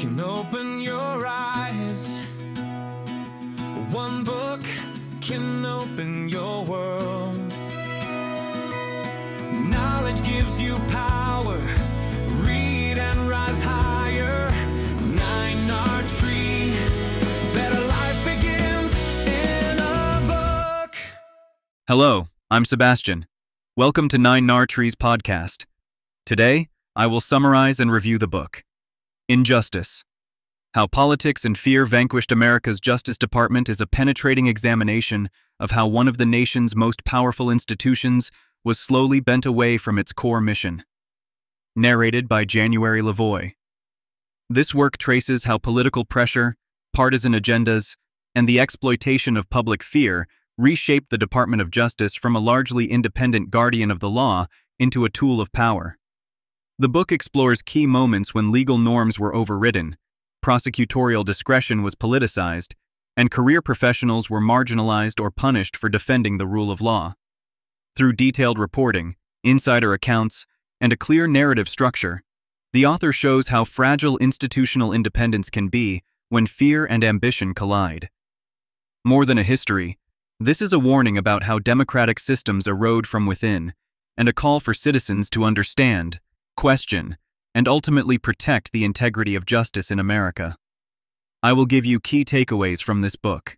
can open your eyes. One book can open your world. Knowledge gives you power. Read and rise higher. 9R Tree. Better life begins in a book. Hello, I'm Sebastian. Welcome to 9R Tree's podcast. Today, I will summarize and review the book, Injustice. How Politics and Fear Vanquished America's Justice Department is a penetrating examination of how one of the nation's most powerful institutions was slowly bent away from its core mission. Narrated by January LaVoy. This work traces how political pressure, partisan agendas, and the exploitation of public fear reshaped the Department of Justice from a largely independent guardian of the law into a tool of power. The book explores key moments when legal norms were overridden, prosecutorial discretion was politicized, and career professionals were marginalized or punished for defending the rule of law. Through detailed reporting, insider accounts, and a clear narrative structure, the author shows how fragile institutional independence can be when fear and ambition collide. More than a history, this is a warning about how democratic systems erode from within, and a call for citizens to understand, question, and ultimately protect the integrity of justice in America. I will give you key takeaways from this book.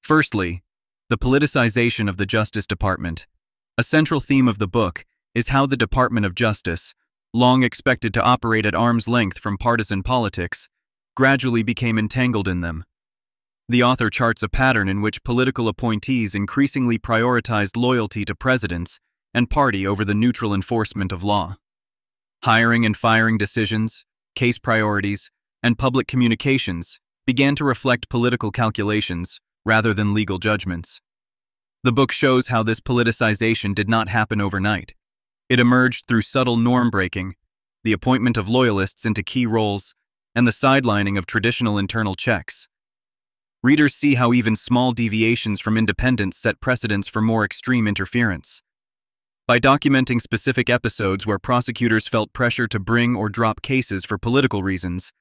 Firstly, the politicization of the Justice Department. A central theme of the book is how the Department of Justice, long expected to operate at arm's length from partisan politics, gradually became entangled in them. The author charts a pattern in which political appointees increasingly prioritized loyalty to precedents and party over the neutral enforcement of law. Hiring and firing decisions, case priorities, and public communications began to reflect political calculations rather than legal judgments. The book shows how this politicization did not happen overnight. It emerged through subtle norm breaking, the appointment of loyalists into key roles, and the sidelining of traditional internal checks. Readers see how even small deviations from independence set precedents for more extreme interference. By documenting specific episodes where prosecutors felt pressure to bring or drop cases for political reasons,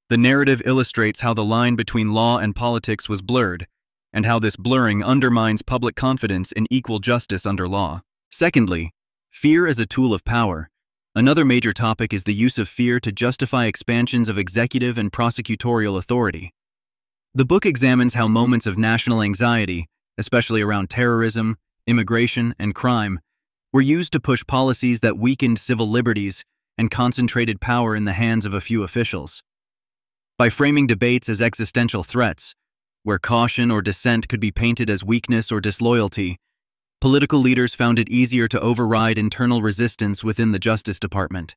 the narrative illustrates how the line between law and politics was blurred, and how this blurring undermines public confidence in equal justice under law. Secondly, fear as a tool of power. Another major topic is the use of fear to justify expansions of executive and prosecutorial authority. The book examines how moments of national anxiety, especially around terrorism, immigration, and crime, were used to push policies that weakened civil liberties and concentrated power in the hands of a few officials. By framing debates as existential threats, where caution or dissent could be painted as weakness or disloyalty, political leaders found it easier to override internal resistance within the Justice Department.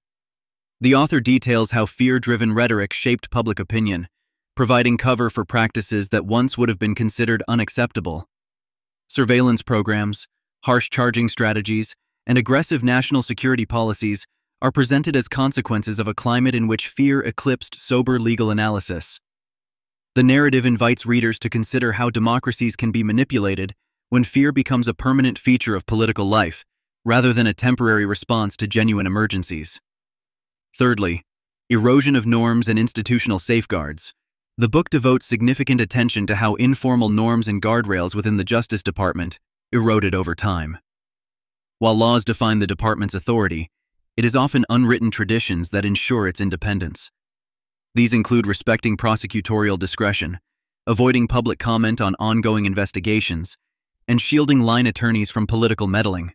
The author details how fear-driven rhetoric shaped public opinion, providing cover for practices that once would have been considered unacceptable. Surveillance programs, harsh charging strategies, and aggressive national security policies are presented as consequences of a climate in which fear eclipsed sober legal analysis. The narrative invites readers to consider how democracies can be manipulated when fear becomes a permanent feature of political life, rather than a temporary response to genuine emergencies. Thirdly, erosion of norms and institutional safeguards. The book devotes significant attention to how informal norms and guardrails within the Justice Department eroded over time. While laws define the department's authority, it is often unwritten traditions that ensure its independence. These include respecting prosecutorial discretion, avoiding public comment on ongoing investigations, and shielding line attorneys from political meddling.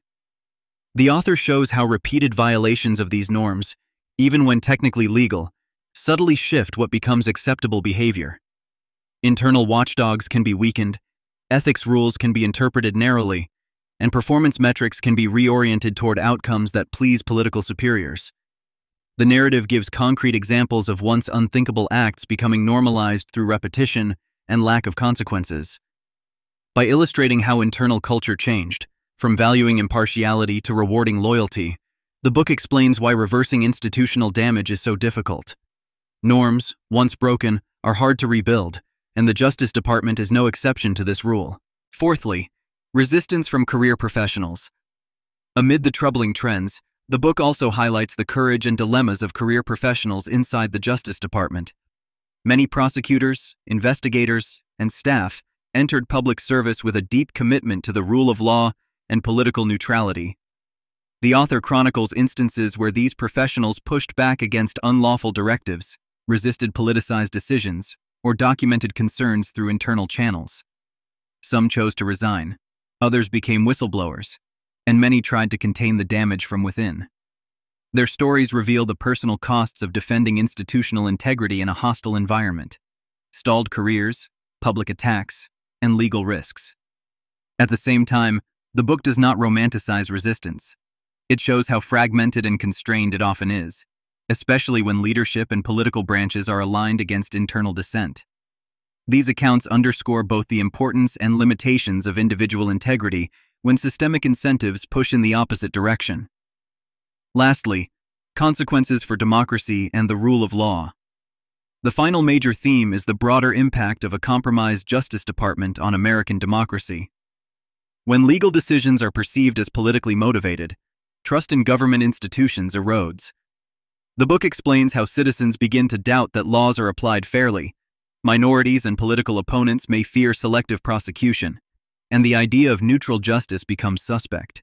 The author shows how repeated violations of these norms, even when technically legal, subtly shift what becomes acceptable behavior. Internal watchdogs can be weakened, ethics rules can be interpreted narrowly, and performance metrics can be reoriented toward outcomes that please political superiors. The narrative gives concrete examples of once unthinkable acts becoming normalized through repetition and lack of consequences. By illustrating how internal culture changed, from valuing impartiality to rewarding loyalty, the book explains why reversing institutional damage is so difficult. Norms, once broken, are hard to rebuild, and the Justice Department is no exception to this rule. Fourthly, resistance from career professionals. Amid the troubling trends, The book also highlights the courage and dilemmas of career professionals inside the Justice Department. Many prosecutors, investigators, and staff entered public service with a deep commitment to the rule of law and political neutrality. The author chronicles instances where these professionals pushed back against unlawful directives, resisted politicized decisions, or documented concerns through internal channels. Some chose to resign, others became whistleblowers, and many tried to contain the damage from within. Their stories reveal the personal costs of defending institutional integrity in a hostile environment: stalled careers, public attacks, and legal risks. At the same time, the book does not romanticize resistance. It shows how fragmented and constrained it often is, especially when leadership and political branches are aligned against internal dissent. These accounts underscore both the importance and limitations of individual integrity when systemic incentives push in the opposite direction. Lastly, consequences for democracy and the rule of law. The final major theme is the broader impact of a compromised Justice Department on American democracy. When legal decisions are perceived as politically motivated, trust in government institutions erodes. The book explains how citizens begin to doubt that laws are applied fairly, minorities and political opponents may fear selective prosecution, and the idea of neutral justice becomes suspect.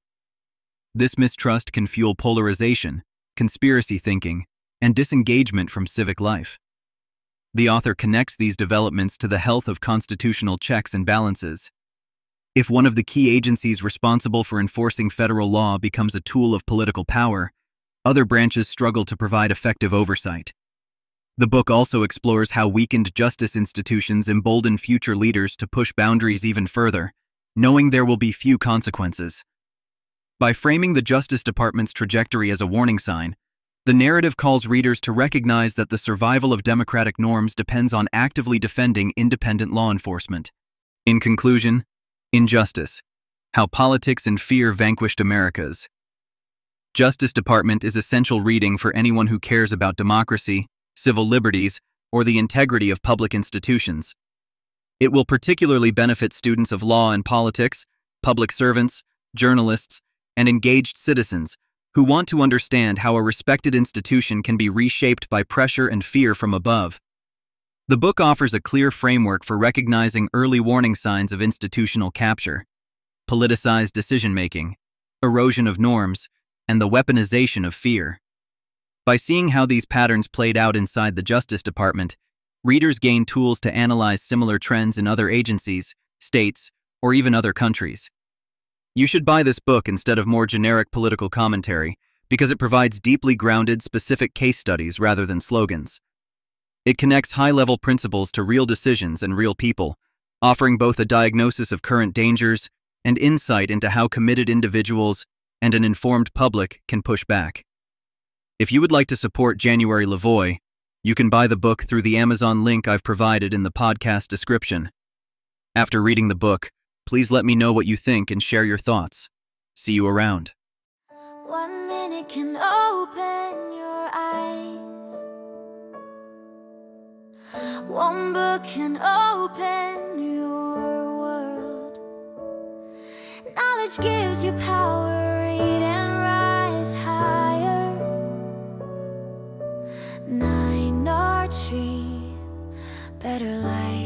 This mistrust can fuel polarization, conspiracy thinking, and disengagement from civic life. The author connects these developments to the health of constitutional checks and balances. If one of the key agencies responsible for enforcing federal law becomes a tool of political power, other branches struggle to provide effective oversight. The book also explores how weakened justice institutions embolden future leaders to push boundaries even further, knowing there will be few consequences. By framing the Justice Department's trajectory as a warning sign, the narrative calls readers to recognize that the survival of democratic norms depends on actively defending independent law enforcement. In conclusion, Injustice: How Politics and Fear Vanquished America's Justice Department is essential reading for anyone who cares about democracy, civil liberties, or the integrity of public institutions. It will particularly benefit students of law and politics, public servants, journalists, and engaged citizens who want to understand how a respected institution can be reshaped by pressure and fear from above. The book offers a clear framework for recognizing early warning signs of institutional capture: politicized decision-making, erosion of norms, and the weaponization of fear. By seeing how these patterns played out inside the Justice Department, readers gain tools to analyze similar trends in other agencies, states, or even other countries. You should buy this book instead of more generic political commentary because it provides deeply grounded, specific case studies rather than slogans. It connects high-level principles to real decisions and real people, offering both a diagnosis of current dangers and insight into how committed individuals and an informed public can push back. If you would like to support January LaVoy, you can buy the book through the Amazon link I've provided in the podcast description. After reading the book, please let me know what you think and share your thoughts. See you around. 1 minute can open your eyes. One book can open your world. Knowledge gives you power, read and rise higher. 9 or tree, better life.